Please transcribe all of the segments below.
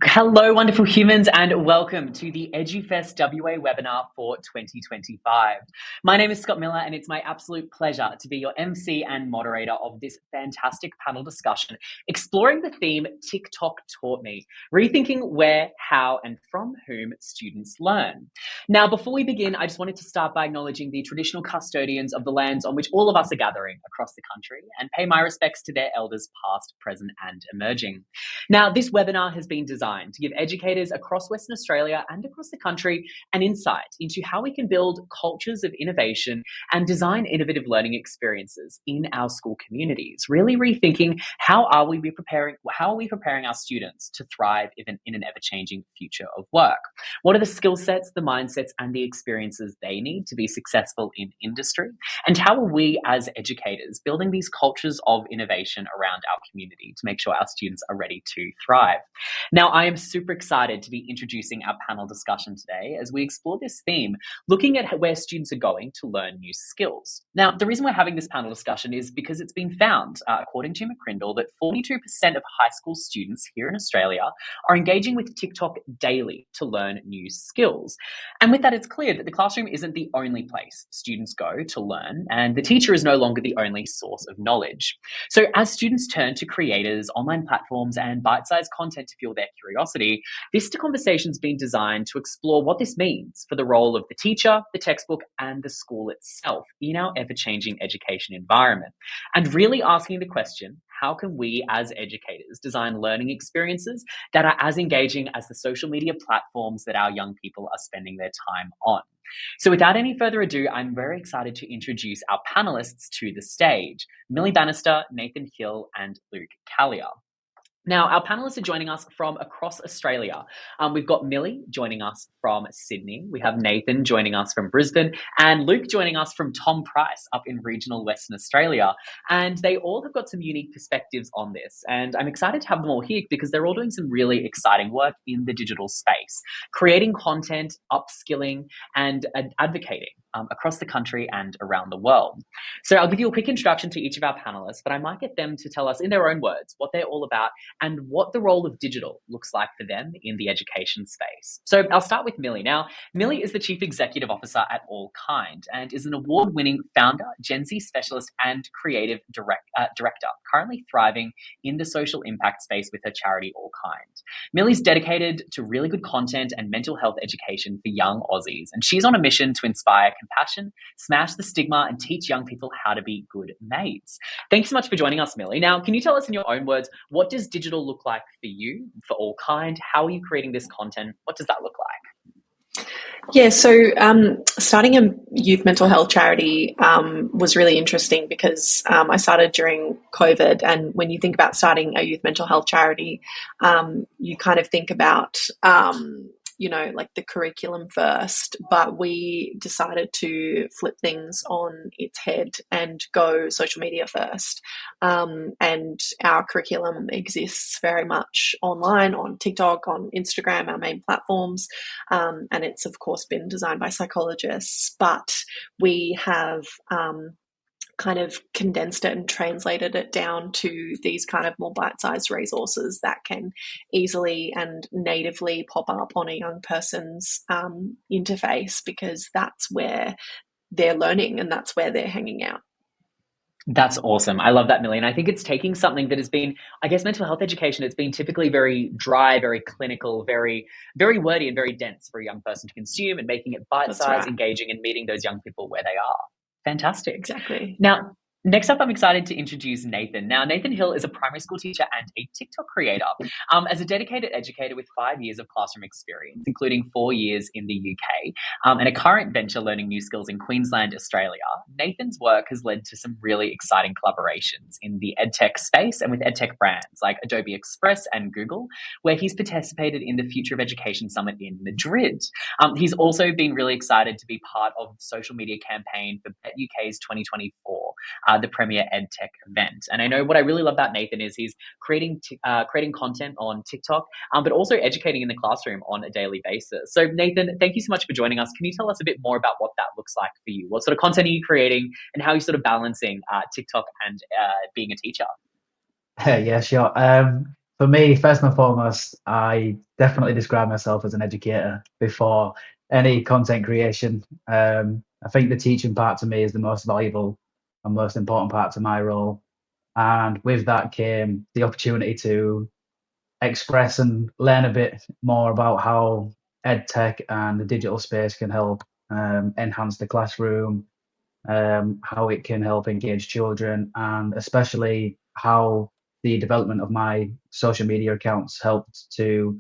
Hello, wonderful humans, and welcome to the EduFest WA webinar for 2025. My name is Scott Miller, and it's my absolute pleasure to be your MC and moderator of this fantastic panel discussion, exploring the theme TikTok Taught Me, rethinking where, how, and from whom students learn. Now, before we begin, I just wanted to start by acknowledging the traditional custodians of the lands on which all of us are gathering across the country and pay my respects to their elders past, present, and emerging. Now, this webinar has been designed to give educators across Western Australia and across the country an insight into how we can build cultures of innovation and design innovative learning experiences in our school communities, really rethinking how are we preparing our students to thrive even in an ever-changing future of work? What are the skill sets, the mindsets, and the experiences they need to be successful in industry? And how are we as educators building these cultures of innovation around our community to make sure our students are ready to thrive? Now, I am super excited to be introducing our panel discussion today as we explore this theme, looking at where students are going to learn new skills. Now, the reason we're having this panel discussion is because it's been found, according to McCrindle, that 42% of high school students here in Australia are engaging with TikTok daily to learn new skills. And with that, it's clear that the classroom isn't the only place students go to learn, and the teacher is no longer the only source of knowledge. So as students turn to creators, online platforms, and bite-sized content to fuel their curiosity, this conversation's been designed to explore what this means for the role of the teacher, the textbook, and the school itself in our ever-changing education environment, and really asking the question, how can we as educators design learning experiences that are as engaging as the social media platforms that our young people are spending their time on? So without any further ado, I'm very excited to introduce our panelists to the stage, Millie Bannister, Nathan Hill, and Luke Callier. Now, our panelists are joining us from across Australia. We've got Millie joining us from Sydney. We have Nathan joining us from Brisbane, and Luke joining us from Tom Price up in regional Western Australia. And they all have got some unique perspectives on this. And I'm excited to have them all here because they're all doing some really exciting work in the digital space, creating content, upskilling, and advocating across the country and around the world. So I'll give you a quick introduction to each of our panelists, but I might get them to tell us in their own words what they're all about and what the role of digital looks like for them in the education space. So I'll start with Millie. Now, Millie is the Chief Executive Officer at All Kind and is an award-winning founder, Gen Z specialist, and creative director, currently thriving in the social impact space with her charity All Kind. Millie's dedicated to really good content and mental health education for young Aussies, and she's on a mission to inspire compassion, smash the stigma, and teach young people how to be good mates. Thanks so much for joining us, Millie. Now, can you tell us in your own words, what does digital look like for you, for All Kind? How are you creating this content? What does that look like? Yeah, so starting a youth mental health charity was really interesting because I started during COVID, and when you think about starting a youth mental health charity, you kind of think about like the curriculum first, but we decided to flip things on its head and go social media first. And our curriculum exists very much online, on TikTok, on Instagram, our main platforms. And it's, of course, been designed by psychologists, but we have kind of condensed it and translated it down to these kind of more bite-sized resources that can easily and natively pop up on a young person's interface, because that's where they're learning and that's where they're hanging out. That's awesome. I love that, Millie. And I think it's taking something that has been, I guess, mental health education. It's been typically very dry, very clinical, very, very wordy and very dense for a young person to consume, and making it bite-sized, engaging, and meeting those young people where they are. Fantastic. Exactly. Now, next up, I'm excited to introduce Nathan. Now, Nathan Hill is a primary school teacher and a TikTok creator. As a dedicated educator with 5 years of classroom experience, including 4 years in the UK, and a current venture learning new skills in Queensland, Australia, Nathan's work has led to some really exciting collaborations in the edtech space and with edtech brands like Adobe Express and Google, where he's participated in the Future of Education Summit in Madrid. He's also been really excited to be part of the social media campaign for Bet UK's 2024. the premier EdTech event. And I know what I really love about Nathan is he's creating content on TikTok, but also educating in the classroom on a daily basis. So Nathan, thank you so much for joining us. Can you tell us a bit more about what that looks like for you? What sort of content are you creating, and how are you sort of balancing TikTok and being a teacher? Yeah, sure. For me, first and foremost, I definitely describe myself as an educator before any content creation. I think the teaching part to me is the most valuable and most important part to my role. And with that came the opportunity to express and learn a bit more about how EdTech and the digital space can help enhance the classroom, how it can help engage children, and especially how the development of my social media accounts helped to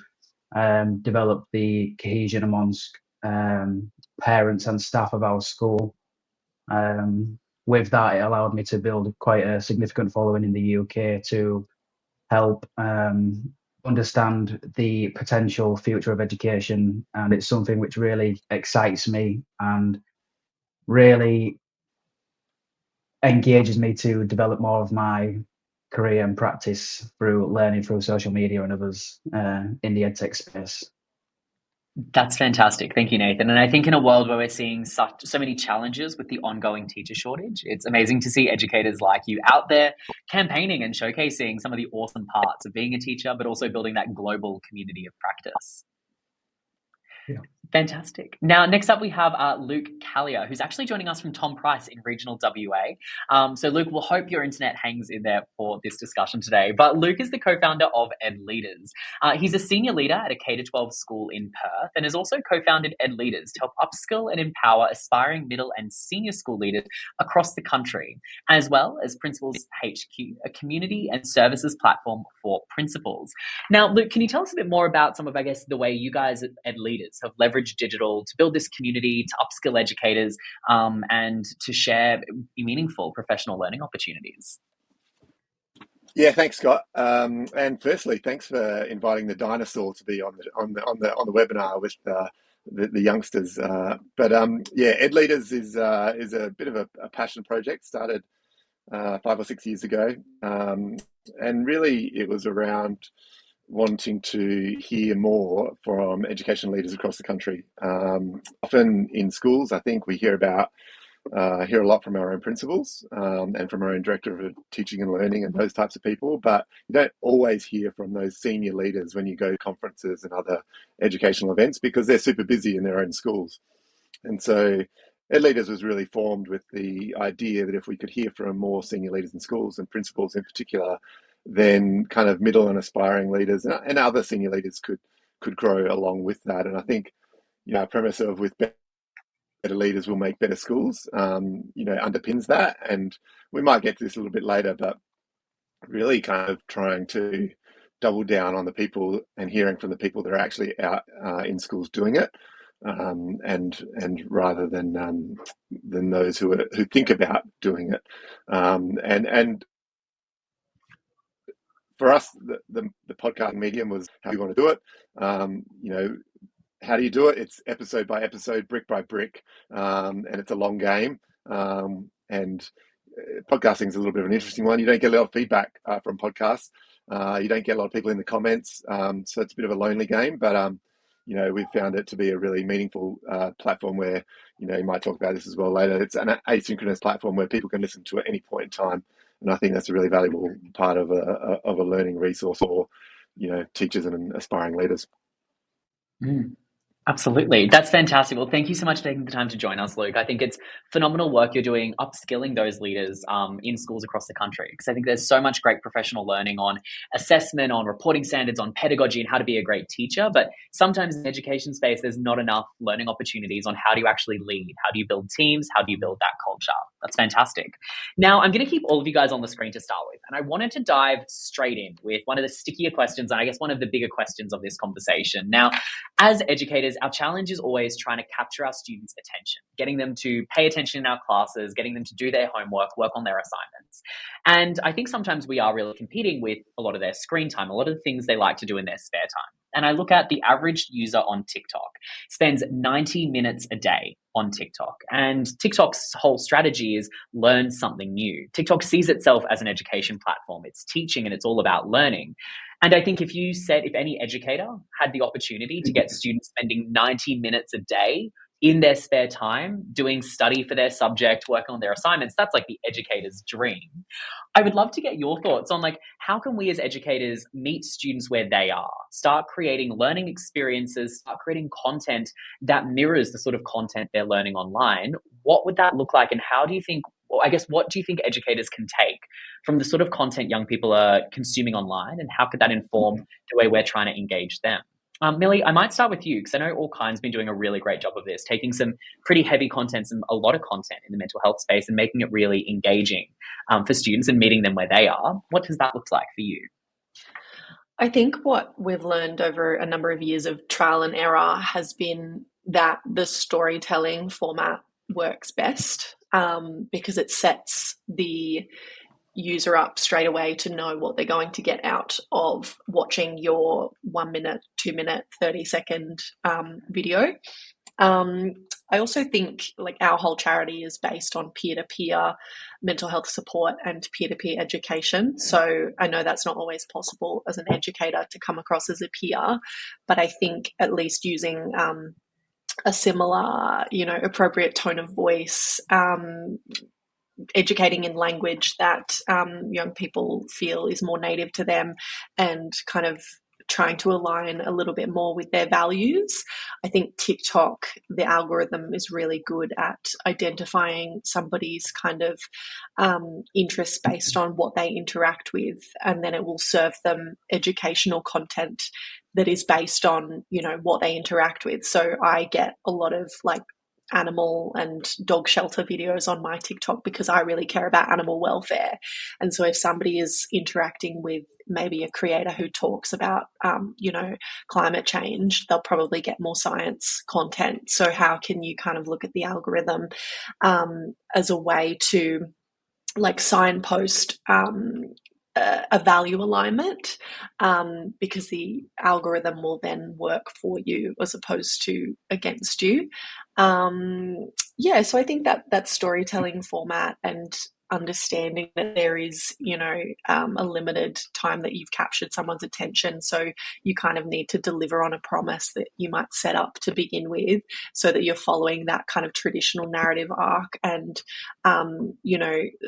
develop the cohesion amongst parents and staff of our school. With that, it allowed me to build quite a significant following in the UK to help understand the potential future of education. And it's something which really excites me and really engages me to develop more of my career and practice through learning through social media and others in the edtech space. That's fantastic. Thank you, Nathan. And I think in a world where we're seeing so many challenges with the ongoing teacher shortage, it's amazing to see educators like you out there campaigning and showcasing some of the awesome parts of being a teacher, but also building that global community of practice. Yeah. Fantastic. Now, next up, we have Luke Callier, who's actually joining us from Tom Price in regional WA. So, Luke, we'll hope your internet hangs in there for this discussion today. But Luke is the co-founder of Ed Leaders. He's a senior leader at a K-12 school in Perth and has also co-founded Ed Leaders to help upskill and empower aspiring middle and senior school leaders across the country, as well as Principals HQ, a community and services platform for principals. Now, Luke, can you tell us a bit more about some of, I guess, the way you guys at Ed Leaders have leveraged digital to build this community, to upskill educators, and to share meaningful professional learning opportunities? Yeah, thanks, Scott. And firstly, thanks for inviting the dinosaur to be on the webinar with the youngsters. Yeah, Ed Leaders is a bit of a passion project. Started 5 or 6 years ago, and really it was around wanting to hear more from education leaders across the country. Often in schools, I think we hear a lot from our own principals and from our own director of teaching and learning and those types of people, but you don't always hear from those senior leaders when you go to conferences and other educational events because they're super busy in their own schools. And so Ed Leaders was really formed with the idea that if we could hear from more senior leaders in schools and principals in particular, then kind of middle and aspiring leaders and other senior leaders could grow along with that. And I think, our premise of with better leaders will make better schools, underpins that. And we might get to this a little bit later, but really kind of trying to double down on the people and hearing from the people that are actually out in schools doing it, and rather than those who think about doing it. And for us, the podcast medium was how we want to do it. How do you do it? It's episode by episode, brick by brick, and it's a long game. And podcasting is a little bit of an interesting one. You don't get a lot of feedback from podcasts. You don't get a lot of people in the comments, so it's a bit of a lonely game. But we've found it to be a really meaningful platform where you might talk about this as well later. It's an asynchronous platform where people can listen to at any point in time, and I think that's a really valuable part of a learning resource for teachers and aspiring leaders. Absolutely. That's fantastic. Well, thank you so much for taking the time to join us, Luke. I think it's phenomenal work you're doing upskilling those leaders in schools across the country, because I think there's so much great professional learning on assessment, on reporting standards, on pedagogy, and how to be a great teacher. But sometimes in the education space, there's not enough learning opportunities on how do you actually lead? How do you build teams? How do you build that culture? That's fantastic. Now, I'm going to keep all of you guys on the screen to start with. And I wanted to dive straight in with one of the stickier questions, and I guess one of the bigger questions of this conversation. Now, as educators, our challenge is always trying to capture our students' attention, getting them to pay attention in our classes, getting them to do their homework, work on their assignments. And I think sometimes we are really competing with a lot of their screen time, a lot of the things they like to do in their spare time. And I look at the average user on TikTok spends 90 minutes a day on TikTok. And TikTok's whole strategy is learn something new. TikTok sees itself as an education platform. It's teaching and it's all about learning. And I think if any educator had the opportunity to get students spending 90 minutes a day in their spare time doing study for their subject, working on their assignments, that's like the educator's dream. I would love to get your thoughts on how can we as educators meet students where they are, start creating learning experiences, start creating content that mirrors the sort of content they're learning online. What would that look like, and what do you think educators can take from the sort of content young people are consuming online, and how could that inform the way we're trying to engage them? Millie, I might start with you because I know All Kind's been doing a really great job of this, taking some pretty heavy content, a lot of content in the mental health space, and making it really engaging for students and meeting them where they are. What does that look like for you? I think what we've learned over a number of years of trial and error has been that the storytelling format works best because it sets the user up straight away to know what they're going to get out of watching your 1 minute, 2 minute, 30-second video. I also think our whole charity is based on peer-to-peer mental health support and peer-to-peer education. So I know that's not always possible as an educator to come across as a peer, but I think at least using a similar, appropriate tone of voice, educating in language that young people feel is more native to them, and kind of trying to align a little bit more with their values. I think TikTok, the algorithm is really good at identifying somebody's kind of interests based on what they interact with, and then it will serve them educational content that is based on, what they interact with. So I get a lot of animal and dog shelter videos on my TikTok because I really care about animal welfare. And so if somebody is interacting with maybe a creator who talks about, climate change, they'll probably get more science content. So how can you kind of look at the algorithm as a way to signpost a value alignment, because the algorithm will then work for you as opposed to against you. So I think that storytelling format and understanding that there is, a limited time that you've captured someone's attention. So you kind of need to deliver on a promise that you might set up to begin with so that you're following that kind of traditional narrative arc and,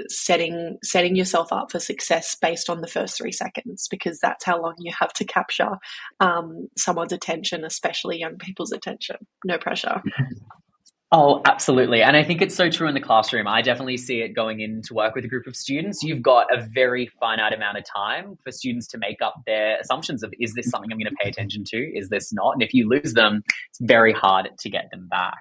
setting yourself up for success based on the first 3 seconds, because that's how long you have to capture someone's attention, especially young people's attention. No pressure. Oh, absolutely. And I think it's so true in the classroom. I definitely see it going in to work with a group of students. You've got a very finite amount of time for students to make up their assumptions of, is this something I'm going to pay attention to? Is this not? And if you lose them, it's very hard to get them back.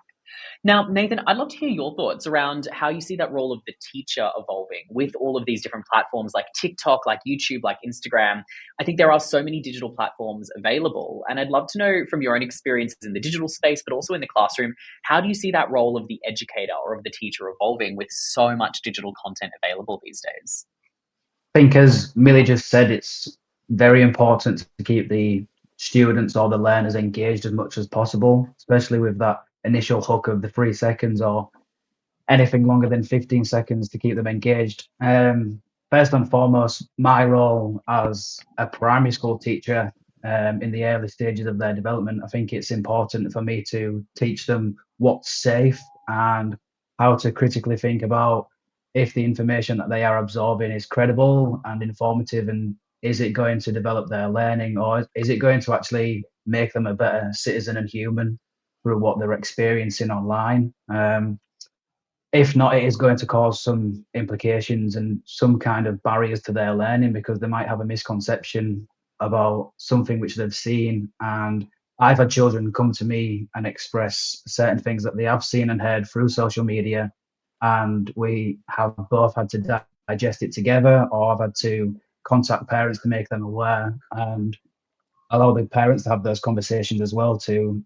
Now, Nathan, I'd love to hear your thoughts around how you see that role of the teacher evolving with all of these different platforms like TikTok, like YouTube, like Instagram. I think there are so many digital platforms available, and I'd love to know from your own experiences in the digital space, but also in the classroom, how do you see that role of the educator or of the teacher evolving with so much digital content available these days? I think, as Millie just said, it's very important to keep the students or the learners engaged as much as possible, especially with that initial hook of the 3 seconds or anything longer than 15 seconds to keep them engaged. First and foremost, my role as a primary school teacher in the early stages of their development, I think it's important for me to teach them what's safe and how to critically think about if the information that they are absorbing is credible and informative, and is it going to develop their learning, or is it going to actually make them a better citizen and human through what they're experiencing online. If not, it is going to cause some implications and some kind of barriers to their learning, because they might have a misconception about something which they've seen. And I've had children come to me and express certain things that they have seen and heard through social media, and we have both had to digest it together, or I've had to contact parents to make them aware and allow the parents to have those conversations as well, to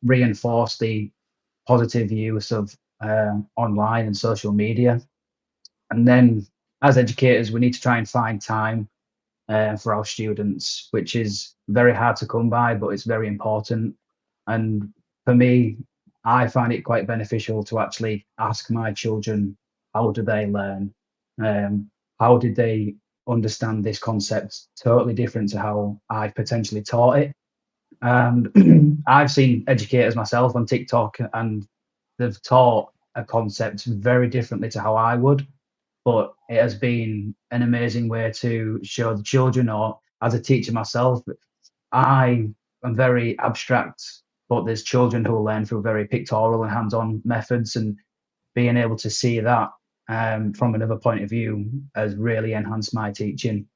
reinforce the positive use of online and social media. And then as educators, we need to try and find time for our students, which is very hard to come by, but it's very important. And for me, I find it quite beneficial to actually ask my children, how do they learn? How did they understand this concept totally different to how I potentially taught it? And I've seen educators myself on TikTok, and they've taught a concept very differently to how I would, but it has been an amazing way to show the children, or as a teacher myself, I am very abstract, but there's children who will learn through very pictorial and hands-on methods, and being able to see that from another point of view has really enhanced my teaching.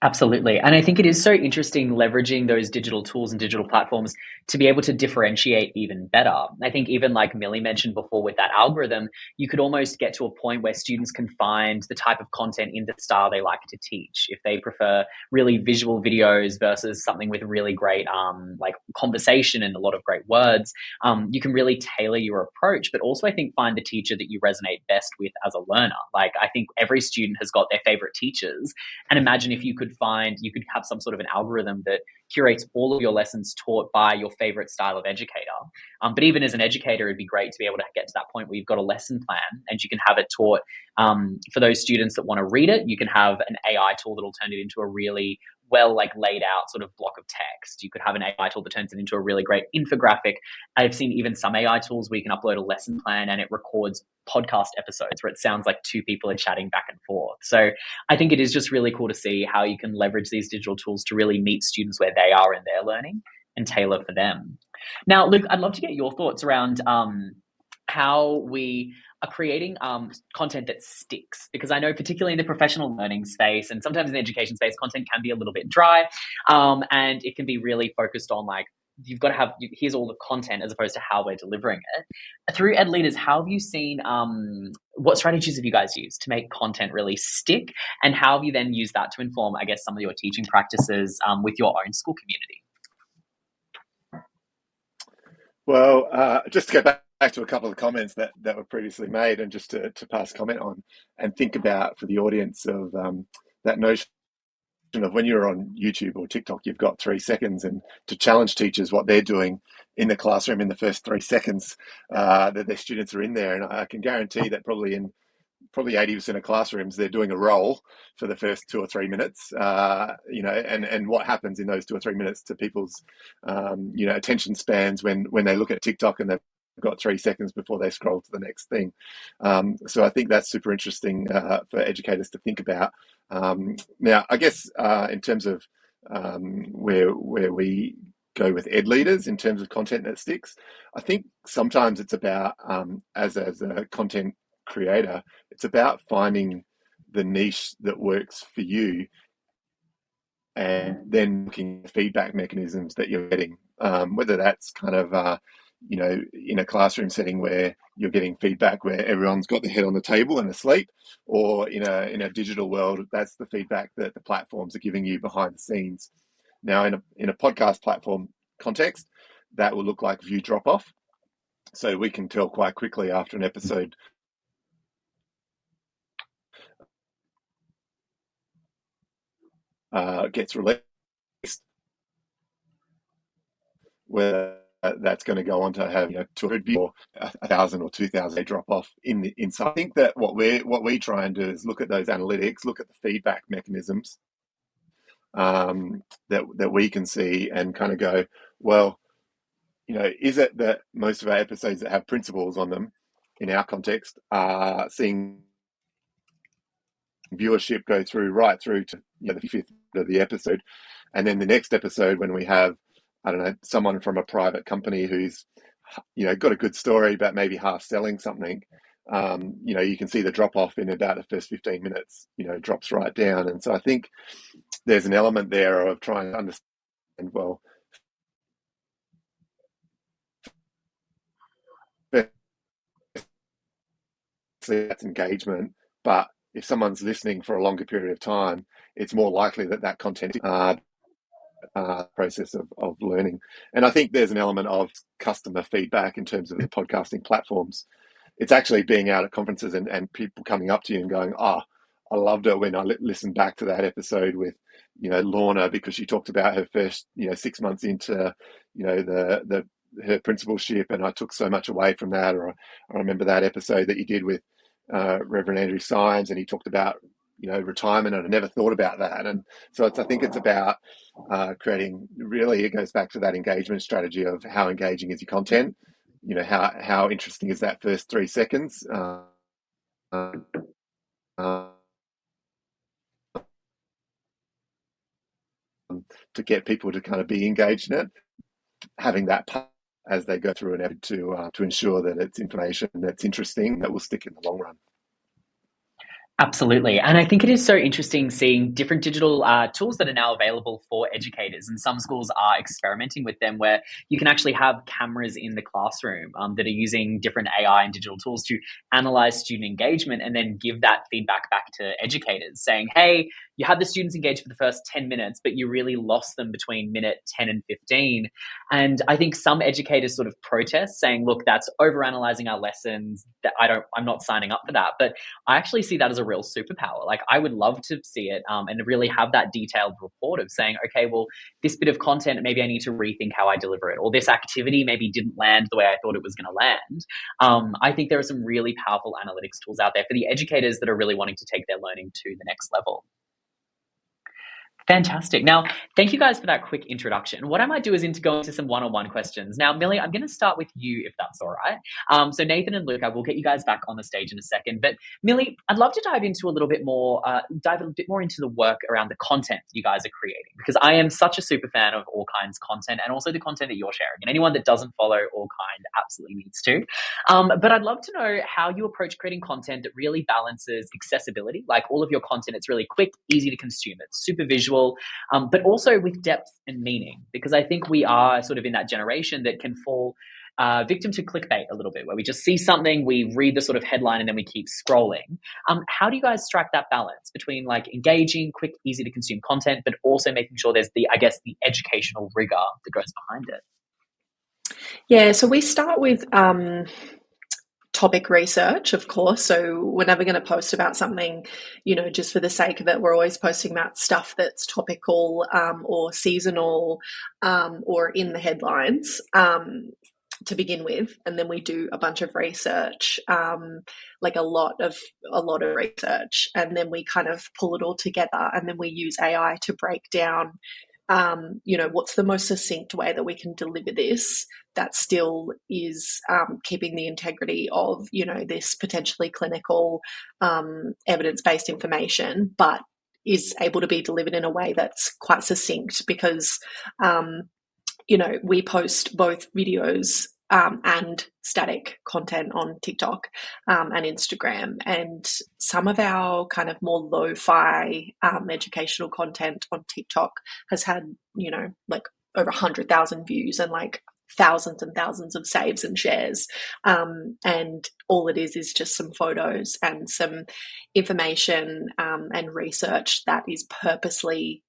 Absolutely. And I think it is so interesting leveraging those digital tools and digital platforms to be able to differentiate even better. I think even like Millie mentioned before with that algorithm, you could almost get to a point where students can find the type of content in the style they like to teach. If they prefer really visual videos versus something with really great like conversation and a lot of great words, you can really tailor your approach, but also I think find the teacher that you resonate best with as a learner. Like I think every student has got their favorite teachers, and imagine if you could have some sort of an algorithm that curates all of your lessons taught by your favorite style of educator. But even as an educator, it'd be great to be able to get to that point where you've got a lesson plan and you can have it taught for those students that want to read it. You can have an AI tool that'll turn it into a really well laid out sort of block of text. You could have an AI tool that turns it into a really great infographic. I've seen even some AI tools where you can upload a lesson plan and it records podcast episodes where it sounds like two people are chatting back and forth. So I think it is just really cool to see how you can leverage these digital tools to really meet students where they are in their learning and tailor for them. Now, Luke, I'd love to get your thoughts around how we are creating content that sticks, because I know particularly in the professional learning space and sometimes in the education space, content can be a little bit dry, and it can be really focused on you've got to have, here's all the content as opposed to how we're delivering it. Through Ed Leaders, how have you seen, what strategies have you guys used to make content really stick, and how have you then used that to inform, I guess, some of your teaching practices with your own school community? Well, just to go back to a couple of comments that were previously made, and just to pass comment on and think about for the audience of that notion of when you're on YouTube or TikTok, you've got 3 seconds, and to challenge teachers what they're doing in the classroom in the first 3 seconds that their students are in there. And I can guarantee that probably 80% of classrooms, they're doing a role for the first 2 or 3 minutes, and what happens in those 2 or 3 minutes to people's, attention spans when they look at TikTok and they've got 3 seconds before they scroll to the next thing. So I think that's super interesting for educators to think about. Now, I guess in terms of where we go with Ed Leaders in terms of content that sticks, I think sometimes it's about, as a content creator, it's about finding the niche that works for you and then looking at feedback mechanisms that you're getting, whether that's kind of in a classroom setting where you're getting feedback where everyone's got their head on the table and asleep, or in a digital world, that's the feedback that the platforms are giving you behind the scenes. Now, in a podcast platform context, that will look like view drop off. So we can tell quite quickly after an episode gets released, whether that's going to go on to have 200 views or 1,000 or 2,000 drop off inside. I think that what we try and do is look at those analytics, look at the feedback mechanisms that we can see, and kind of go, well, is it that most of our episodes that have principles on them, in our context, are seeing viewership go right through to the fifth of the episode, and then the next episode when we have, I don't know, someone from a private company who's got a good story but maybe half selling something, you can see the drop off in about the first 15 minutes, drops right down. And so I think there's an element there of trying to understand, well, that's engagement, but if someone's listening for a longer period of time, it's more likely that content process of learning. And I think there's an element of customer feedback in terms of the podcasting platforms. It's actually being out at conferences and people coming up to you and going, I loved it when I listened back to that episode with, Lorna, because she talked about her first, 6 months into, her principalship, and I took so much away from that. Or I remember that episode that you did with Reverend Andrew Symes, and he talked about, retirement, and I never thought about that. And so I think it's about creating, really, it goes back to that engagement strategy of how engaging is your content. How interesting is that first 3 seconds? To get people to kind of be engaged in it, having that part as they go through an effort to ensure that it's information that's interesting, that will stick in the long run. Absolutely. And I think it is so interesting seeing different digital tools that are now available for educators. And some schools are experimenting with them, where you can actually have cameras in the classroom that are using different AI and digital tools to analyze student engagement and then give that feedback back to educators, saying, hey, you had the students engaged for the first 10 minutes, but you really lost them between minute 10 and 15. And I think some educators sort of protest, saying, look, that's overanalyzing our lessons. That I'm not signing up for that. But I actually see that as a real superpower. Like, I would love to see it and really have that detailed report of saying, okay, well, this bit of content, maybe I need to rethink how I deliver it, or this activity maybe didn't land the way I thought it was going to land. I think there are some really powerful analytics tools out there for the educators that are really wanting to take their learning to the next level. Fantastic. Now, thank you guys for that quick introduction. What I might do is go into some one-on-one questions. Now, Millie, I'm going to start with you, if that's all right. So Nathan and Luke, I will get you guys back on the stage in a second. But Millie, I'd love to dive into a bit more into the work around the content you guys are creating, because I am such a super fan of All Kind's content, and also the content that you're sharing. And anyone that doesn't follow All Kind absolutely needs to. But I'd love to know how you approach creating content that really balances accessibility. Like, all of your content, it's really quick, easy to consume. It's super visual. But also with depth and meaning, because I think we are sort of in that generation that can fall victim to clickbait a little bit, where we just see something, we read the sort of headline, and then we keep scrolling. How do you guys strike that balance between like engaging, quick, easy to consume content, but also making sure there's the educational rigor that goes behind it? Yeah, so we start with topic research, of course. So we're never going to post about something, just for the sake of it. We're always posting about stuff that's topical or seasonal or in the headlines to begin with, and then we do a bunch of research, like a lot of research, and then we kind of pull it all together, and then we use AI to break down what's the most succinct way that we can deliver this that still is keeping the integrity of, this potentially clinical evidence-based information, but is able to be delivered in a way that's quite succinct, because, we post both videos and static content on TikTok and Instagram. And some of our kind of more lo-fi educational content on TikTok has had, like over 100,000 views and like thousands and thousands of saves and shares. And all it is just some photos and some information and research that is purposely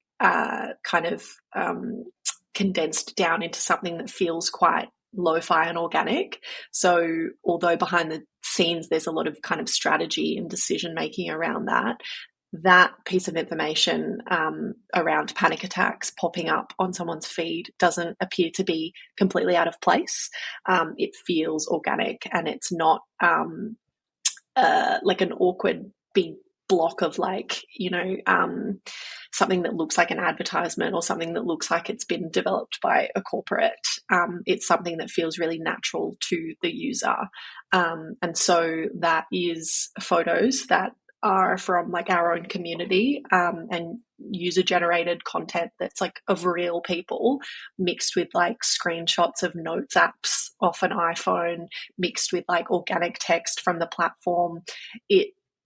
condensed down into something that feels quite lo-fi and organic. So although behind the scenes there's a lot of kind of strategy and decision making around that piece of information around panic attacks popping up on someone's feed doesn't appear to be completely out of place. It feels organic, and it's not like an awkward big block of something that looks like an advertisement or something that looks like it's been developed by a corporate. It's something that feels really natural to the user. And so that is photos that are from like our own community and user generated content that's like of real people, mixed with like screenshots of notes apps off an iPhone, mixed with like organic text from the platform.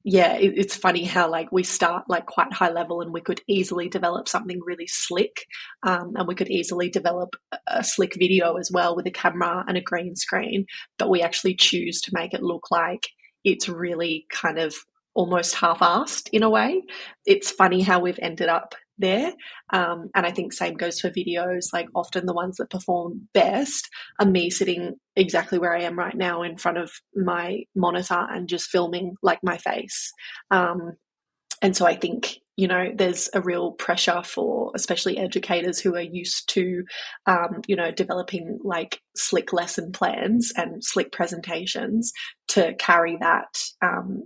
It's funny how like we start like quite high level, and we could easily develop something really slick, and we could easily develop a slick video as well with a camera and a green screen, but we actually choose to make it look like it's really kind of almost half-assed in a way. It's funny how we've ended up there. And I think same goes for videos. Like, often the ones that perform best are me sitting exactly where I am right now in front of my monitor and just filming like my face. And so I think, there's a real pressure for especially educators who are used to, developing like slick lesson plans and slick presentations to carry that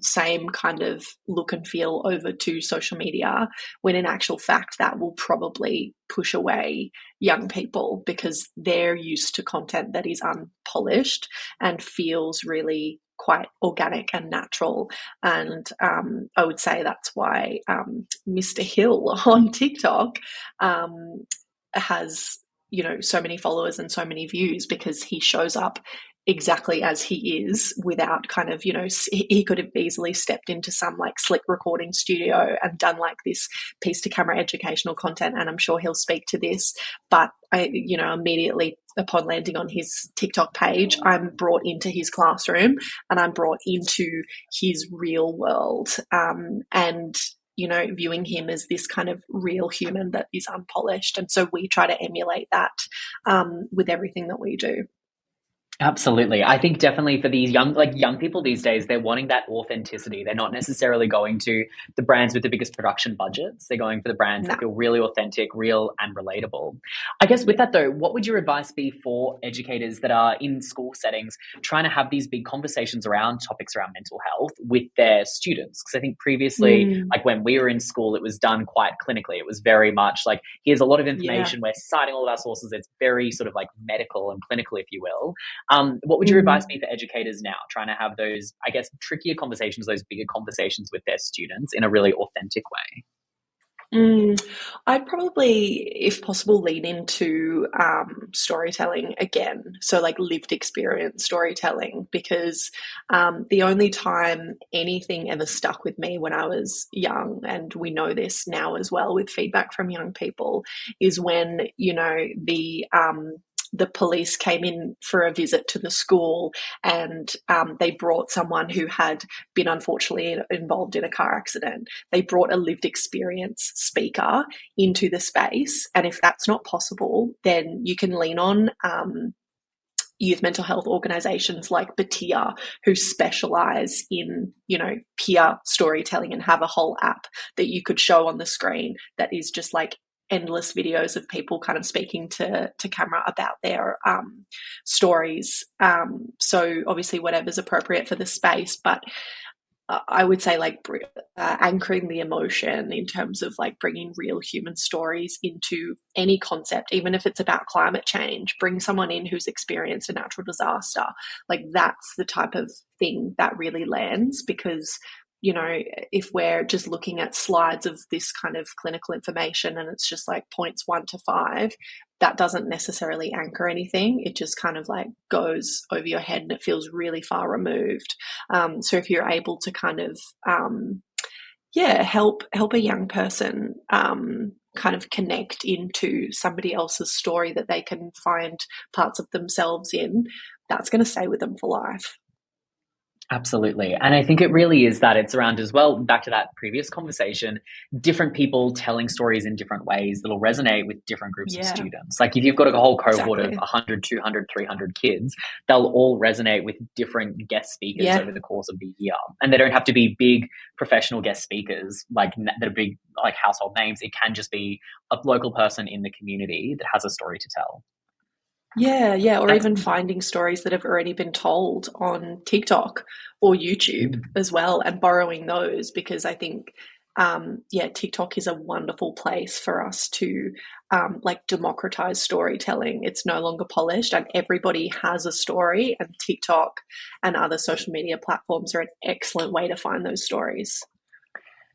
same kind of look and feel over to social media, when in actual fact that will probably push away young people because they're used to content that is unpolished and feels really quite organic and natural. And I would say that's why Mr. Hill on TikTok has, so many followers and so many views, because he shows up exactly as he is without kind of, he could have easily stepped into some like slick recording studio and done like this piece to camera educational content. And I'm sure he'll speak to this, but I, immediately upon landing on his TikTok page, I'm brought into his classroom and I'm brought into his real world. And viewing him as this kind of real human that is unpolished. And so we try to emulate that with everything that we do. Absolutely. I think definitely for these young people these days, they're wanting that authenticity. They're not necessarily going to the brands with the biggest production budgets. They're going for the brands that feel really authentic, real and relatable. I guess with that though, what would your advice be for educators that are in school settings trying to have these big conversations around topics around mental health with their students? Because I think previously, like when we were in school, it was done quite clinically. It was very much like, here's a lot of information. We're citing all of our sources. It's very sort of like medical and clinical, if you will. What would your advice be for educators now trying to have those, I guess, trickier conversations, those bigger conversations with their students in a really authentic way? I'd probably, if possible, lean into storytelling again. So like lived experience storytelling, because the only time anything ever stuck with me when I was young, and we know this now as well with feedback from young people, is when, the police came in for a visit to the school and they brought someone who had been unfortunately involved in a car accident. They brought a lived experience speaker into the space. And if that's not possible, then you can lean on youth mental health organizations like Batia, who specialize in, peer storytelling and have a whole app that you could show on the screen that is just like endless videos of people kind of speaking to camera about their stories. So obviously whatever's appropriate for the space, but I would say like anchoring the emotion in terms of like bringing real human stories into any concept, even if it's about climate change. Bring someone in who's experienced a natural disaster. Like that's the type of thing that really lands, because if we're just looking at slides of this kind of clinical information and it's just like points 1 to 5, that doesn't necessarily anchor anything. It just kind of like goes over your head and it feels really far removed. So if you're able to kind of, help a young person kind of connect into somebody else's story that they can find parts of themselves in, that's going to stay with them for life. Absolutely. And I think it really is that it's around as well, back to that previous conversation, different people telling stories in different ways that'll resonate with different groups of students. Like if you've got a whole cohort of 100, 200, 300 kids, they'll all resonate with different guest speakers over the course of the year. And they don't have to be big professional guest speakers, like that are big, like household names. It can just be a local person in the community that has a story to tell. Yeah, or even finding stories that have already been told on TikTok or YouTube as well, and borrowing those, because I think, TikTok is a wonderful place for us to like democratize storytelling. It's no longer polished and everybody has a story, and TikTok and other social media platforms are an excellent way to find those stories.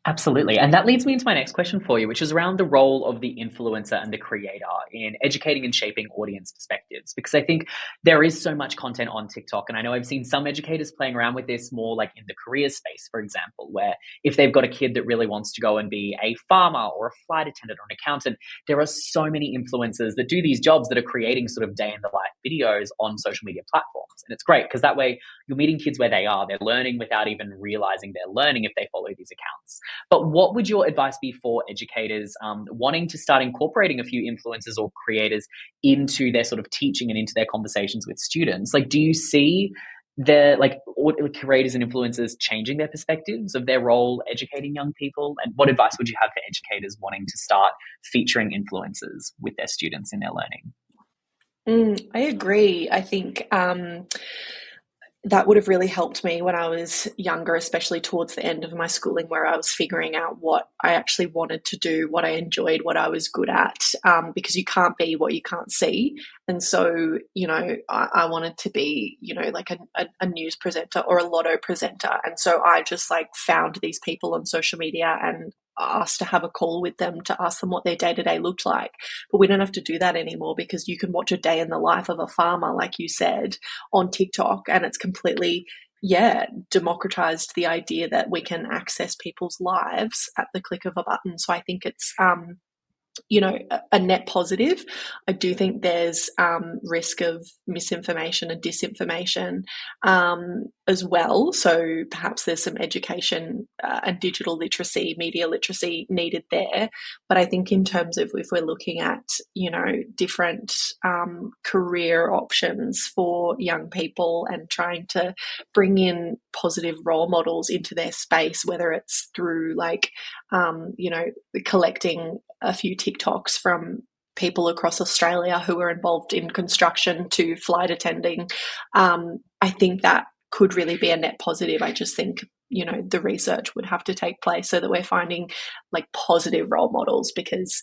Absolutely. And that leads me into my next question for you, which is around the role of the influencer and the creator in educating and shaping audience perspectives. Because I think there is so much content on TikTok. And I know I've seen some educators playing around with this more like in the career space, for example, where if they've got a kid that really wants to go and be a farmer or a flight attendant or an accountant, there are so many influencers that do these jobs that are creating sort of day in the life videos on social media platforms. And it's great because that way you're meeting kids where they are. They're learning without even realizing they're learning if they follow these accounts. But what would your advice be for educators wanting to start incorporating a few influencers or creators into their sort of teaching and into their conversations with students? Like, do you see their creators and influencers changing their perspectives of their role educating young people? And what advice would you have for educators wanting to start featuring influencers with their students in their learning? I agree. I think that would have really helped me when I was younger, especially towards the end of my schooling, where I was figuring out what I actually wanted to do, what I enjoyed, what I was good at, because you can't be what you can't see. And so, I wanted to be, like a news presenter or a lotto presenter. And so I just found these people on social media and asked to have a call with them to ask them what their day-to-day looked like. But we don't have to do that anymore, because you can watch a day in the life of a farmer, like you said, on TikTok, and it's completely democratized the idea that we can access people's lives at the click of a button. So I think it's a net positive. I do think there's risk of misinformation and disinformation as well. So perhaps there's some education and digital literacy, media literacy needed there. But I think in terms of if we're looking at, different career options for young people and trying to bring in positive role models into their space, whether it's through collecting a few TikToks from people across Australia who are involved in construction to flight attending, I think that could really be a net positive. I just think, the research would have to take place so that we're finding positive role models, because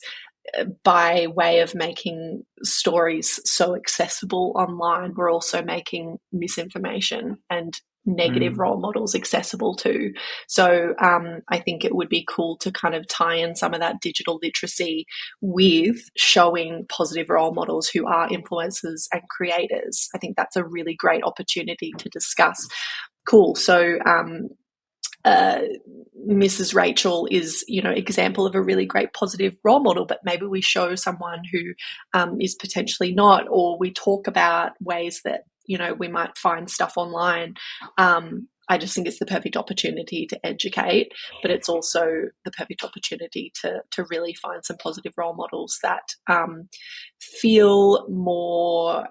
by way of making stories so accessible online, we're also making misinformation and negative role models accessible too. So I think it would be cool to kind of tie in some of that digital literacy with showing positive role models who are influencers and creators. I think that's a really great opportunity to discuss. Cool. So Mrs. Rachel is, example of a really great positive role model, but maybe we show someone who is potentially not, or we talk about ways that, we might find stuff online. I just think it's the perfect opportunity to educate, but it's also the perfect opportunity to really find some positive role models that feel more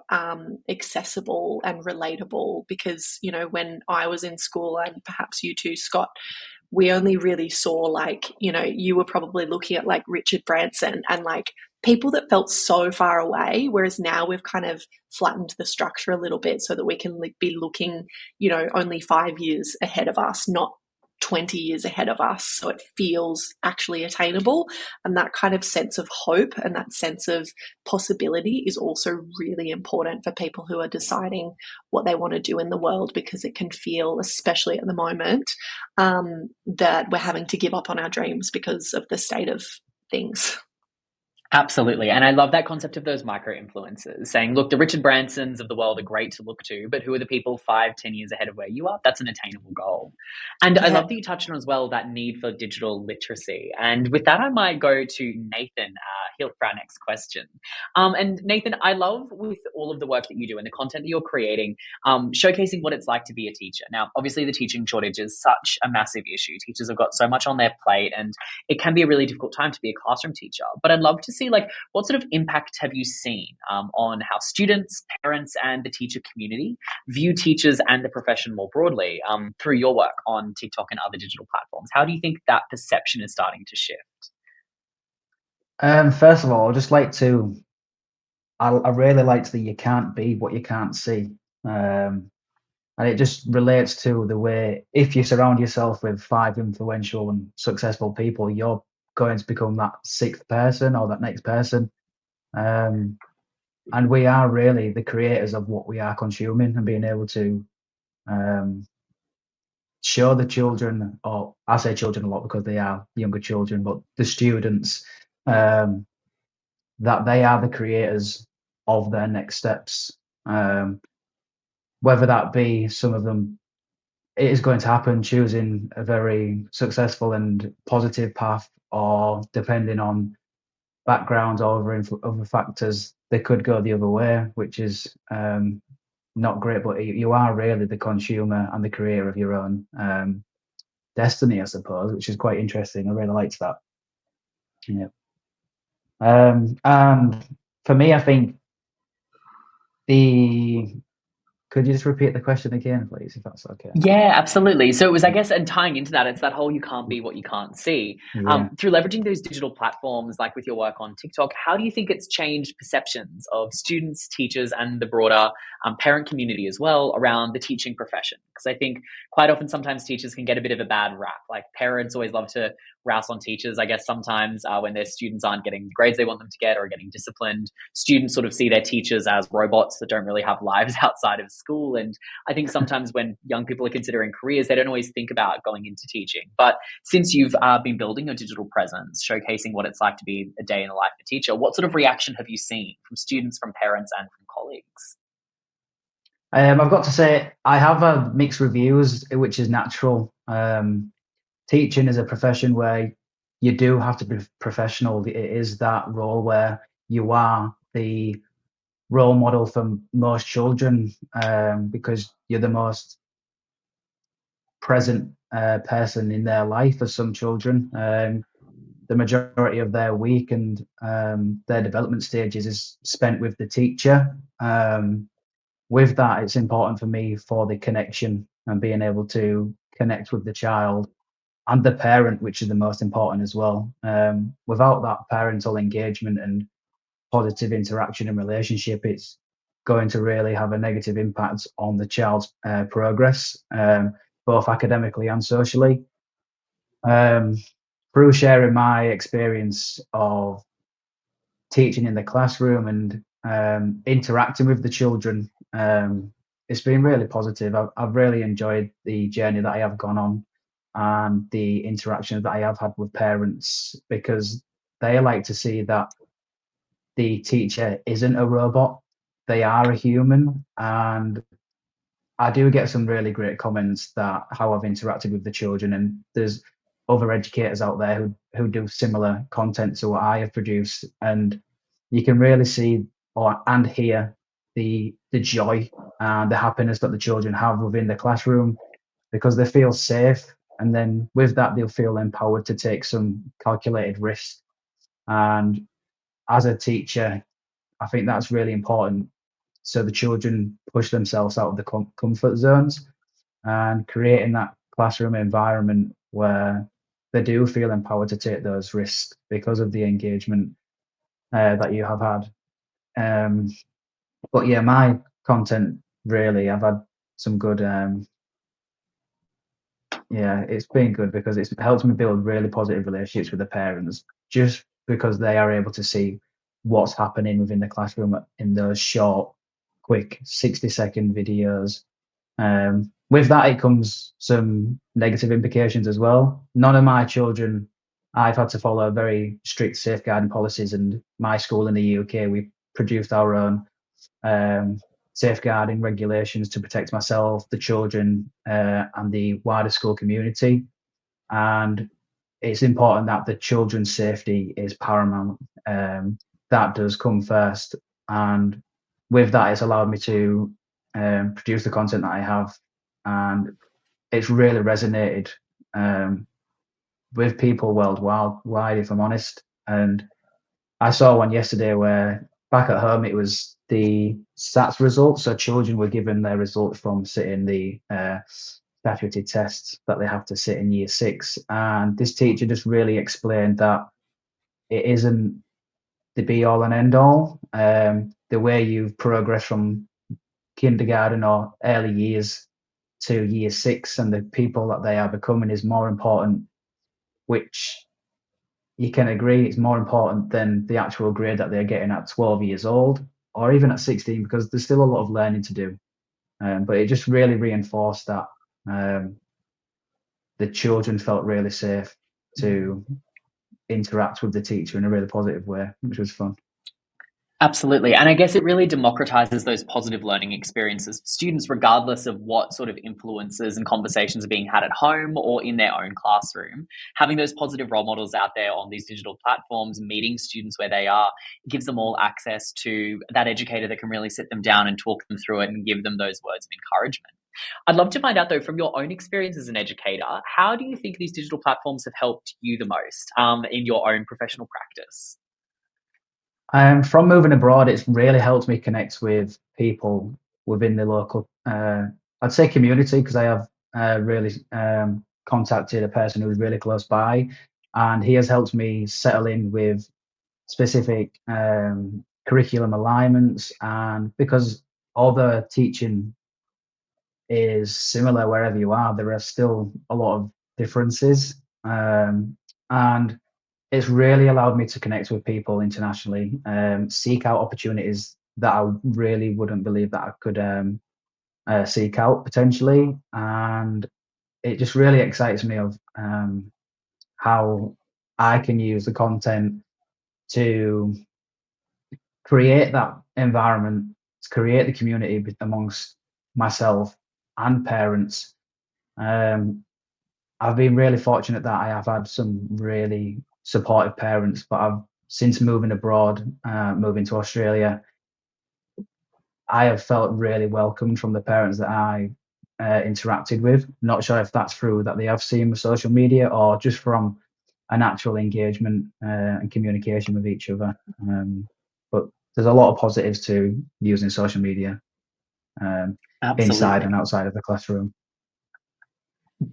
accessible and relatable. Because, when I was in school, and perhaps you too, Scott, we only really saw you were probably looking at Richard Branson and people that felt so far away, whereas now we've kind of flattened the structure a little bit so that we can be looking, only 5 years ahead of us, not 20 years ahead of us. So it feels actually attainable. And that kind of sense of hope and that sense of possibility is also really important for people who are deciding what they want to do in the world, because it can feel, especially at the moment, that we're having to give up on our dreams because of the state of things. Absolutely. And I love that concept of those micro influencers saying, look, the Richard Bransons of the world are great to look to, but who are the people 5-10 years ahead of where you are? That's an attainable goal. And I love that you touched on as well that need for digital literacy. And with that, I might go to Nathan Hill for our next question. And Nathan, I love with all of the work that you do and the content that you're creating, showcasing what it's like to be a teacher. Now, obviously the teaching shortage is such a massive issue. Teachers have got so much on their plate, and it can be a really difficult time to be a classroom teacher. But I'd love to see what sort of impact have you seen on how students, parents, and the teacher community view teachers and the profession more broadly through your work on TikTok and other digital platforms? How do you think that perception is starting to shift? First of all, I'd just like to, I really liked that you can't be what you can't see. And it just relates to the way, if you surround yourself with 5 influential and successful people, you're going to become that 6th person or that next person. And we are really the creators of what we are consuming, and being able to show the children, or I say children a lot because they are younger children, but the students, that they are the creators of their next steps. Whether that be some of them, it is going to happen choosing a very successful and positive path, or depending on backgrounds or other factors, they could go the other way, which is not great. But you are really the consumer and the creator of your own destiny, I suppose, which is quite interesting. I really liked that. Yeah. And for me, I think because could you just repeat the question again, please, if that's okay? Yeah, absolutely. So it was, I guess, and tying into that, it's that whole you can't be what you can't see. Yeah. Through leveraging those digital platforms, like with your work on TikTok, how do you think it's changed perceptions of students, teachers, and the broader parent community as well around the teaching profession? Because I think quite often sometimes teachers can get a bit of a bad rap. Like parents always love to rouse on teachers, I guess, sometimes when their students aren't getting the grades they want them to get or getting disciplined. Students sort of see their teachers as robots that don't really have lives outside of school. And I think sometimes when young people are considering careers, they don't always think about going into teaching. But since you've been building your digital presence, showcasing what it's like to be a day in the life of a teacher, what sort of reaction have you seen from students, from parents, and from colleagues? I've got to say, I have had mixed reviews, which is natural. Teaching is a profession where you do have to be professional. It is that role where you are the role model for most children, because you're the most present person in their life for some children. The majority of their week and their development stages is spent with the teacher. With that, it's important for me for the connection and being able to connect with the child and the parent, which is the most important as well. Without that parental engagement and positive interaction and relationship, it's going to really have a negative impact on the child's progress, both academically and socially. Through sharing my experience of teaching in the classroom and interacting with the children, it's been really positive. I've really enjoyed the journey that I have gone on and the interactions that I have had with parents, because they like to see that the teacher isn't a robot, they are a human. And I do get some really great comments that how I've interacted with the children, and there's other educators out there who do similar content to what I have produced, and you can really see and hear the joy and the happiness that the children have within the classroom, because they feel safe, and then with that they'll feel empowered to take some calculated risks. And as a teacher, I think that's really important, so the children push themselves out of the comfort zones and creating that classroom environment where they do feel empowered to take those risks because of the engagement that you have had. But yeah, my content really, I've had some good. Yeah, it's been good because it's helped me build really positive relationships with the parents, just because they are able to see what's happening within the classroom in those short, quick 60-second videos. With that, it comes some negative implications as well. None of my children, I've had to follow very strict safeguarding policies, and my school in the UK, we produced our own safeguarding regulations to protect myself, the children, and the wider school community. And it's important that the children's safety is paramount. That does come first. And with that, it's allowed me to produce the content that I have. And it's really resonated with people worldwide, if I'm honest. And I saw one yesterday where back at home it was the SATs results. So children were given their results from sitting the statutory tests that they have to sit in year 6. And this teacher just really explained that it isn't the be all and end all. The way you progress from kindergarten or early years to year 6 and the people that they are becoming is more important, which you can agree it's more important than the actual grade that they're getting at 12 years old or even at 16, because there's still a lot of learning to do. But it just really reinforced that the children felt really safe to interact with the teacher in a really positive way, which was fun. Absolutely. And I guess it really democratizes those positive learning experiences for students, regardless of what sort of influences and conversations are being had at home or in their own classroom. Having those positive role models out there on these digital platforms, meeting students where they are, gives them all access to that educator that can really sit them down and talk them through it and give them those words of encouragement. I'd love to find out, though, from your own experience as an educator, how do you think these digital platforms have helped you the most in your own professional practice? From moving abroad, it's really helped me connect with people within the local, I'd say community, because I have really contacted a person who's really close by, and he has helped me settle in with specific curriculum alignments. And because although teaching is similar wherever you are, there are still a lot of differences. And it's really allowed me to connect with people internationally, seek out opportunities that I really wouldn't believe that I could seek out potentially. And it just really excites me of how I can use the content to create that environment, to create the community amongst myself and parents. I've been really fortunate that I have had some really supportive parents, but I've since moving abroad, moving to Australia, I have felt really welcomed from the parents that I interacted with. Not sure if that's through that they have seen with social media or just from an actual engagement and communication with each other. But there's a lot of positives to using social media inside and Absolutely. outside of the classroom.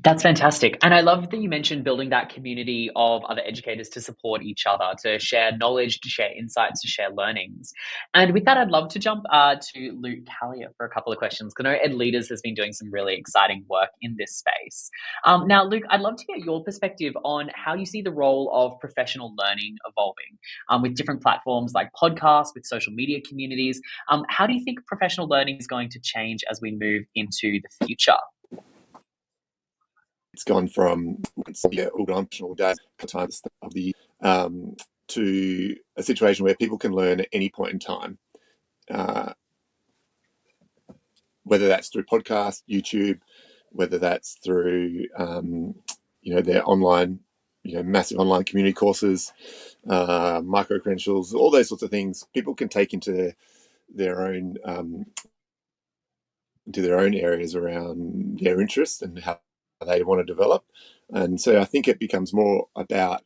That's fantastic. And I love that you mentioned building that community of other educators to support each other, to share knowledge, to share insights, to share learnings. And with that, I'd love to jump to Luke Callier for a couple of questions, because I know Ed Leaders has been doing some really exciting work in this space. Now, Luke, I'd love to get your perspective on how you see the role of professional learning evolving with different platforms like podcasts, with social media communities. How do you think professional learning is going to change as we move into the future? It's gone from organizational days times of the year to a situation where people can learn at any point in time, whether that's through podcast, YouTube, whether that's through their online, massive online community courses, micro credentials, all those sorts of things. People can take into their own areas around their interest and how they want to develop. And so I think it becomes more about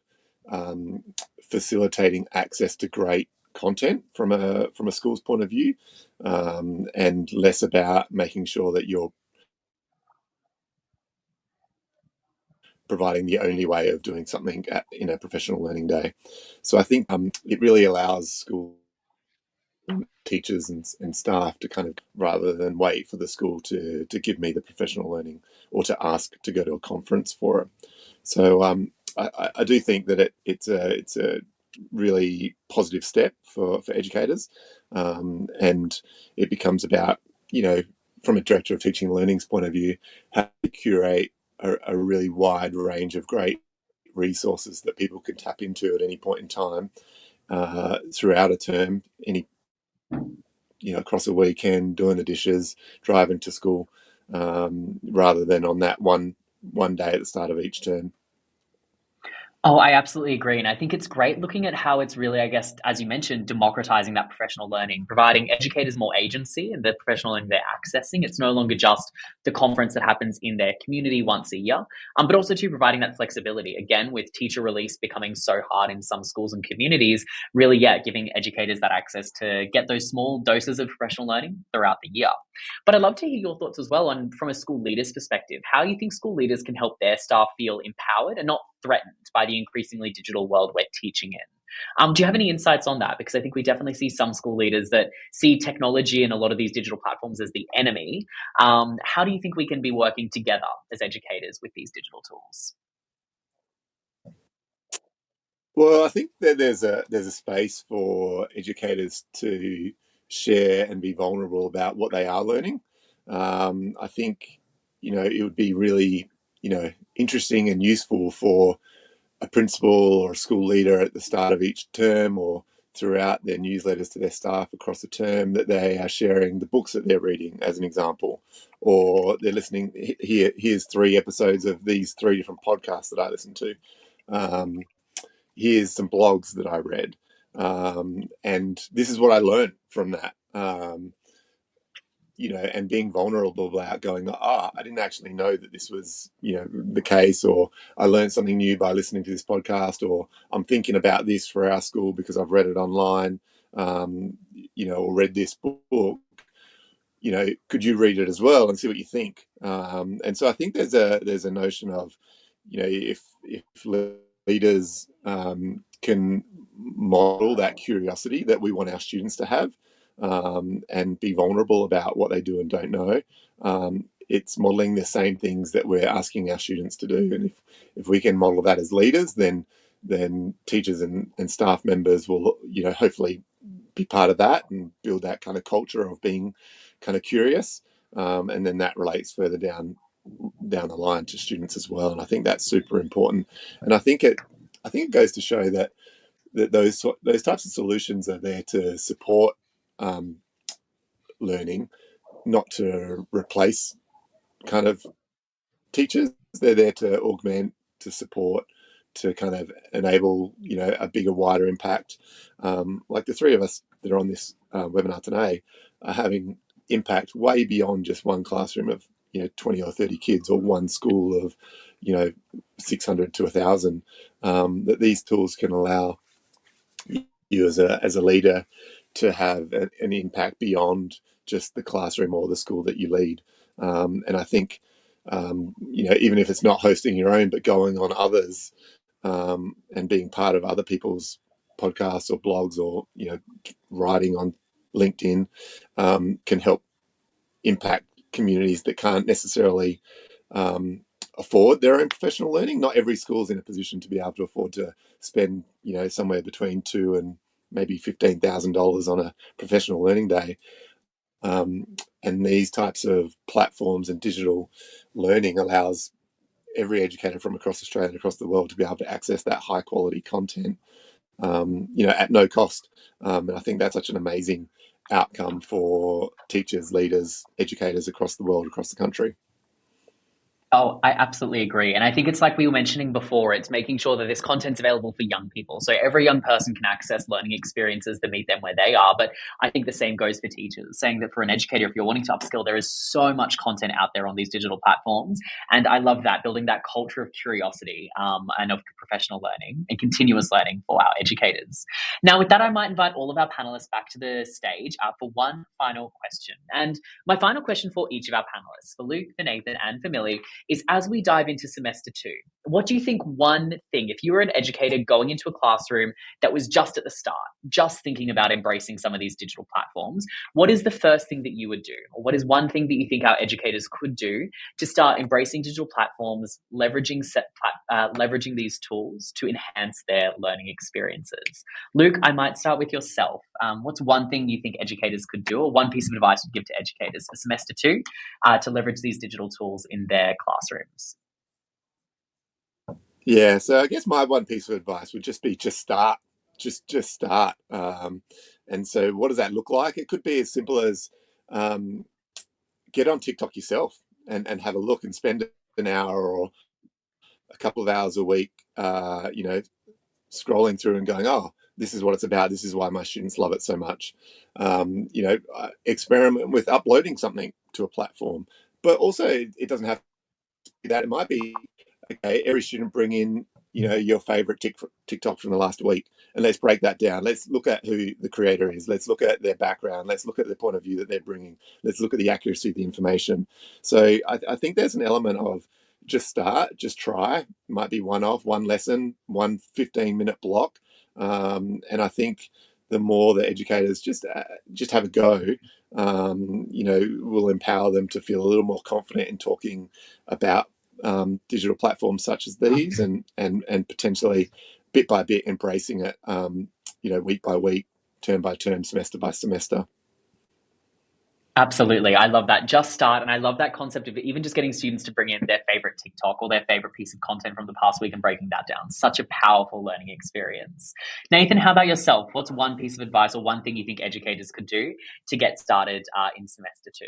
facilitating access to great content from a school's point of view, and less about making sure that you're providing the only way of doing something in a professional learning day. So I think it really allows school teachers and staff to kind of, rather than wait for the school to give me the professional learning or to ask to go to a conference for it. So I do think that it's a really positive step for educators, and it becomes about, from a director of teaching and learning's point of view, how to curate a really wide range of great resources that people can tap into at any point in time throughout a term, across a weekend, doing the dishes, driving to school, rather than on that one day at the start of each term. Oh, I absolutely agree. And I think it's great looking at how it's really, I guess, as you mentioned, democratizing that professional learning, providing educators more agency in the professional learning they're accessing. It's no longer just the conference that happens in their community once a year, but also to providing that flexibility. Again, with teacher release becoming so hard in some schools and communities, really, giving educators that access to get those small doses of professional learning throughout the year. But I'd love to hear your thoughts as well on, from a school leader's perspective, how you think school leaders can help their staff feel empowered and not threatened by the increasingly digital world we're teaching in. Do you have any insights on that? Because I think we definitely see some school leaders that see technology and a lot of these digital platforms as the enemy. How do you think we can be working together as educators with these digital tools? Well, I think that there's a space for educators to share and be vulnerable about what they are learning. I think it would be really interesting and useful for a principal or a school leader at the start of each term or throughout their newsletters to their staff across the term that they are sharing the books that they're reading, as an example, or they're listening. Here's 3 episodes of these 3 different podcasts that I listen to. Here's some blogs that I read, and this is what I learned from that. And being vulnerable about going, I didn't actually know that this was, the case, or I learned something new by listening to this podcast, or I'm thinking about this for our school because I've read it online, or read this book. could you read it as well and see what you think? And so I think there's a notion of, if leaders can model that curiosity that we want our students to have, and be vulnerable about what they do and don't know, it's modeling the same things that we're asking our students to do. And if we can model that as leaders, then teachers and staff members will, hopefully be part of that and build that kind of culture of being kind of curious, and then that relates further down the line to students as well. And I think that's super important. And I think it goes to show that those types of solutions are there to support learning, not to replace kind of teachers. They're there to augment, to support, to kind of enable, a bigger, wider impact. Like the three of us that are on this webinar today are having impact way beyond just one classroom of 20 or 30 kids, or one school of 600 to 1,000. That these tools can allow you as a leader to have an impact beyond just the classroom or the school that you lead. And I think, even if it's not hosting your own, but going on others, and being part of other people's podcasts or blogs, or writing on LinkedIn, can help impact communities that can't necessarily afford their own professional learning. Not every school is in a position to be able to afford to spend somewhere between $2,000 and maybe $15,000 on a professional learning day. And these types of platforms and digital learning allows every educator from across Australia and across the world to be able to access that high quality content, at no cost. And I think that's such an amazing outcome for teachers, leaders, educators across the world, across the country. Oh, I absolutely agree. And I think it's like we were mentioning before, it's making sure that this content's available for young people. So every young person can access learning experiences that meet them where they are. But I think the same goes for teachers, saying that for an educator, if you're wanting to upskill, there is so much content out there on these digital platforms. And I love that, building that culture of curiosity, and of professional learning and continuous learning for our educators. Now, with that, I might invite all of our panelists back to the stage for one final question. And my final question for each of our panelists, for Luke, for Nathan, and for Millie, is as we dive into semester 2, what do you think one thing, if you were an educator going into a classroom that was just at the start, just thinking about embracing some of these digital platforms, what is the first thing that you would do? Or what is one thing that you think our educators could do to start embracing digital platforms, leveraging these tools to enhance their learning experiences? Luke, I might start with yourself. What's one thing you think educators could do, or one piece of advice you'd give to educators for semester 2 to leverage these digital tools in their classrooms? Yeah, so I guess my one piece of advice would just be start. Just start. And so what does that look like? It could be as simple as get on TikTok yourself and have a look and spend an hour or a couple of hours a week, scrolling through and going, oh, this is what it's about. This is why my students love it so much. Experiment with uploading something to a platform. But also, it doesn't have to be that. It might be, okay, every student bring in, your favorite TikTok from the last week, and let's break that down. Let's look at who the creator is. Let's look at their background. Let's look at the point of view that they're bringing. Let's look at the accuracy of the information. So I think there's an element of just start, just try. Might be one lesson, one 15-minute block. And I think the more the educators just have a go, will empower them to feel a little more confident in talking about digital platforms such as these, and potentially bit by bit embracing it, week by week, term by term, semester by semester. Absolutely. I love that. Just start. And I love that concept of even just getting students to bring in their favorite TikTok or their favorite piece of content from the past week and breaking that down. Such a powerful learning experience. Nathan, how about yourself? What's one piece of advice or one thing you think educators could do to get started in semester 2?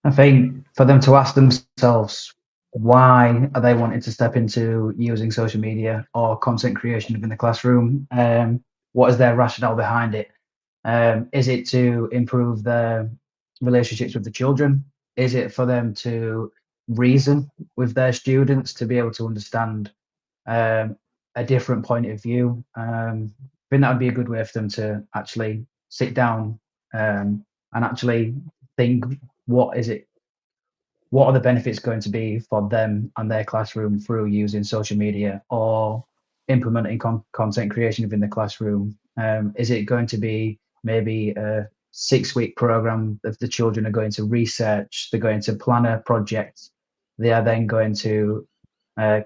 I think for them to ask themselves, why are they wanting to step into using social media or content creation within the classroom? What is their rationale behind it? Is it to improve their relationships with the children? Is it for them to reason with their students to be able to understand a different point of view? I think that would be a good way for them to actually sit down and actually think, what are the benefits going to be for them and their classroom through using social media or implementing content creation within the classroom? Is it going to be maybe a 6-week program that the children are going to research, they're going to plan a project, they are then going to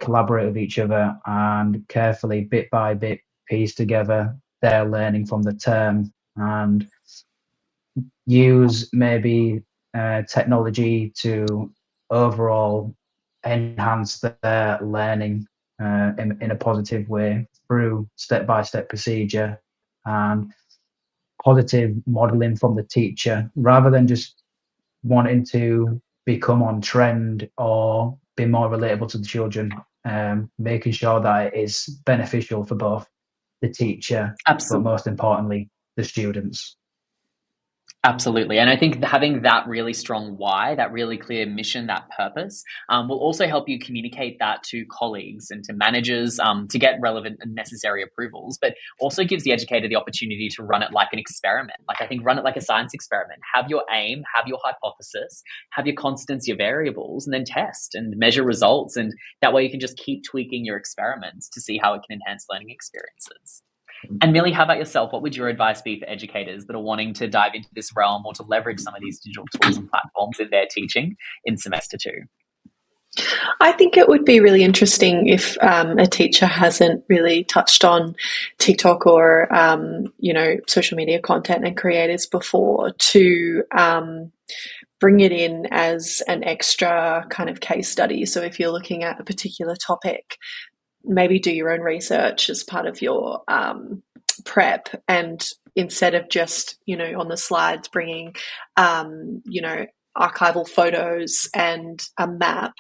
collaborate with each other and carefully, bit by bit, piece together their learning from the term and use maybe technology to overall enhance their learning in a positive way through step-by-step procedure and positive modeling from the teacher, rather than just wanting to become on trend or be more relatable to the children, making sure that it is beneficial for both the teacher, but Absolutely. most importantly, the students. Absolutely. And I think having that really strong why, that really clear mission, that purpose, will also help you communicate that to colleagues and to managers to get relevant and necessary approvals, but also gives the educator the opportunity to run it like an experiment. Like, I think run it like a science experiment. Have your aim, have your hypothesis, have your constants, your variables, and then test and measure results. And that way you can just keep tweaking your experiments to see how it can enhance learning experiences. And Millie, how about yourself? What would your advice be for educators that are wanting to dive into this realm or to leverage some of these digital tools and platforms in their teaching in semester 2? I think it would be really interesting if a teacher hasn't really touched on TikTok or social media content and creators before, to bring it in as an extra kind of case study. So if you're looking at a particular topic, maybe do your own research as part of your prep, and instead of just on the slides bringing archival photos and a map,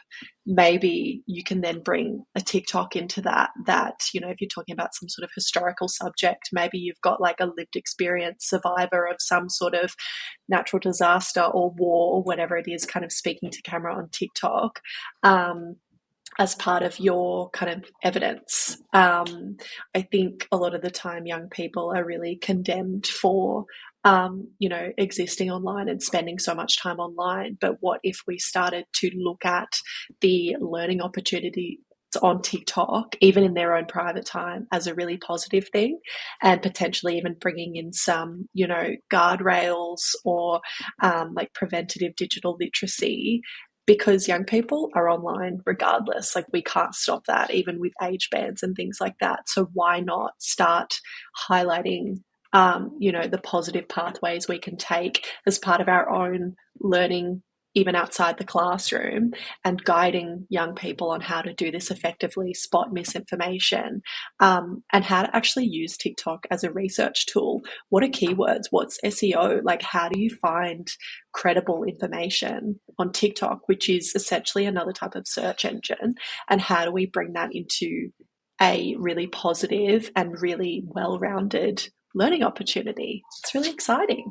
maybe you can then bring a TikTok into that if you're talking about some sort of historical subject, maybe you've got like a lived experience survivor of some sort of natural disaster or war or whatever it is, kind of speaking to camera on TikTok as part of your kind of evidence. I think a lot of the time young people are really condemned for existing online and spending so much time online. But what if we started to look at the learning opportunity on TikTok, even in their own private time, as a really positive thing, and potentially even bringing in some, guardrails or like preventative digital literacy, because young people are online regardless. Like, we can't stop that, even with age bands and things like that. So why not start highlighting the positive pathways we can take as part of our own learning, even outside the classroom, and guiding young people on how to do this effectively, spot misinformation, and how to actually use TikTok as a research tool. What are keywords? What's SEO? Like, how do you find credible information on TikTok, which is essentially another type of search engine? And how do we bring that into a really positive and really well-rounded learning opportunity? It's really exciting.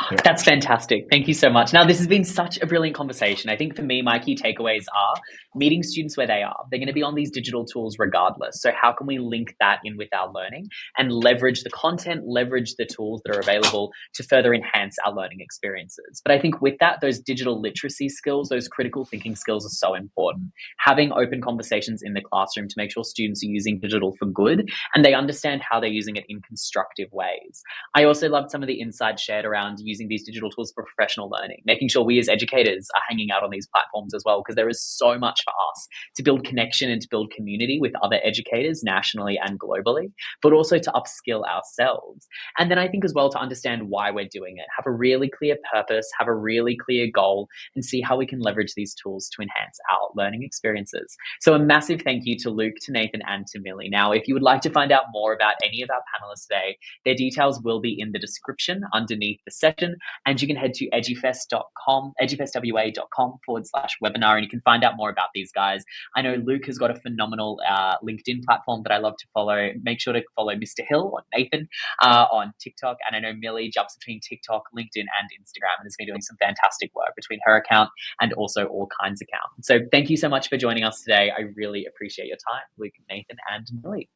Yeah. That's fantastic. Thank you so much. Now, this has been such a brilliant conversation. I think for me, my key takeaways are meeting students where they are. They're going to be on these digital tools regardless. So how can we link that in with our learning and leverage the content, leverage the tools that are available to further enhance our learning experiences? But I think with that, those digital literacy skills, those critical thinking skills are so important. Having open conversations in the classroom to make sure students are using digital for good and they understand how they're using it in constructive ways. I also loved some of the insights shared around using these digital tools for professional learning, making sure we as educators are hanging out on these platforms as well, because there is so much for us to build connection and to build community with other educators nationally and globally, but also to upskill ourselves. And then I think as well to understand why we're doing it, have a really clear purpose, have a really clear goal, and see how we can leverage these tools to enhance our learning experiences. So a massive thank you to Luke, to Nathan, and to Millie. Now, if you would like to find out more about any of our panelists today, their details will be in the description underneath the session, and you can head to edufestwa.com/webinar, and you can find out more about these guys. I know Luke has got a phenomenal LinkedIn platform that I love to follow. Make sure to follow Mr. Hill or Nathan on TikTok, and I know Millie jumps between TikTok, LinkedIn, and Instagram, and has been doing some fantastic work between her account and also All Kinds account. So thank you so much for joining us today. I really appreciate your time, Luke, Nathan, and Millie.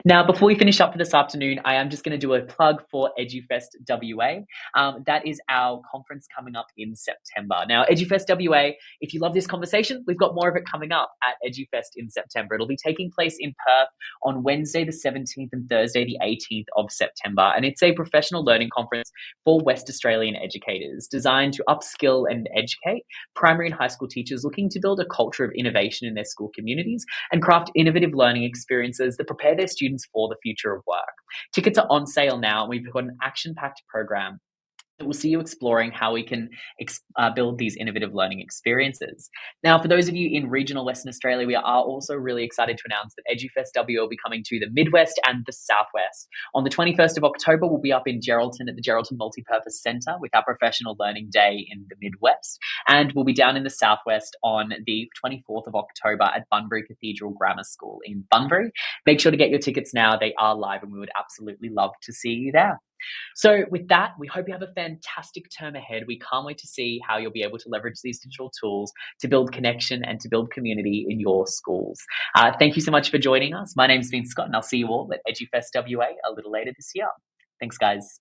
Now, before we finish up for this afternoon, I am just going to do a plug for EduFest WA. That is our conference coming up in September. Now, EduFest WA, if you love this conversation, we've got more of it coming up at EduFest in September. It'll be taking place in Perth on Wednesday the 17th and Thursday the 18th of September. And it's a professional learning conference for West Australian educators designed to upskill and educate primary and high school teachers looking to build a culture of innovation in their school communities and craft innovative learning experiences that prepare their students for the future of work. Tickets are on sale now, and we've got an action-packed program that will see you exploring how we can build these innovative learning experiences. Now, for those of you in regional Western Australia, we are also really excited to announce that EduFest WA will be coming to the Midwest and the Southwest. On the 21st of October, we'll be up in Geraldton at the Geraldton Multipurpose Centre with our Professional Learning Day in the Midwest, and we'll be down in the Southwest on the 24th of October at Bunbury Cathedral Grammar School in Bunbury. Make sure to get your tickets now. They are live, and we would absolutely love to see you there. So with that, we hope you have a fantastic term ahead. We can't wait to see how you'll be able to leverage these digital tools to build connection and to build community in your schools. Thank you so much for joining us. My name's been Scott, and I'll see you all at EduFest WA a little later this year. Thanks, guys.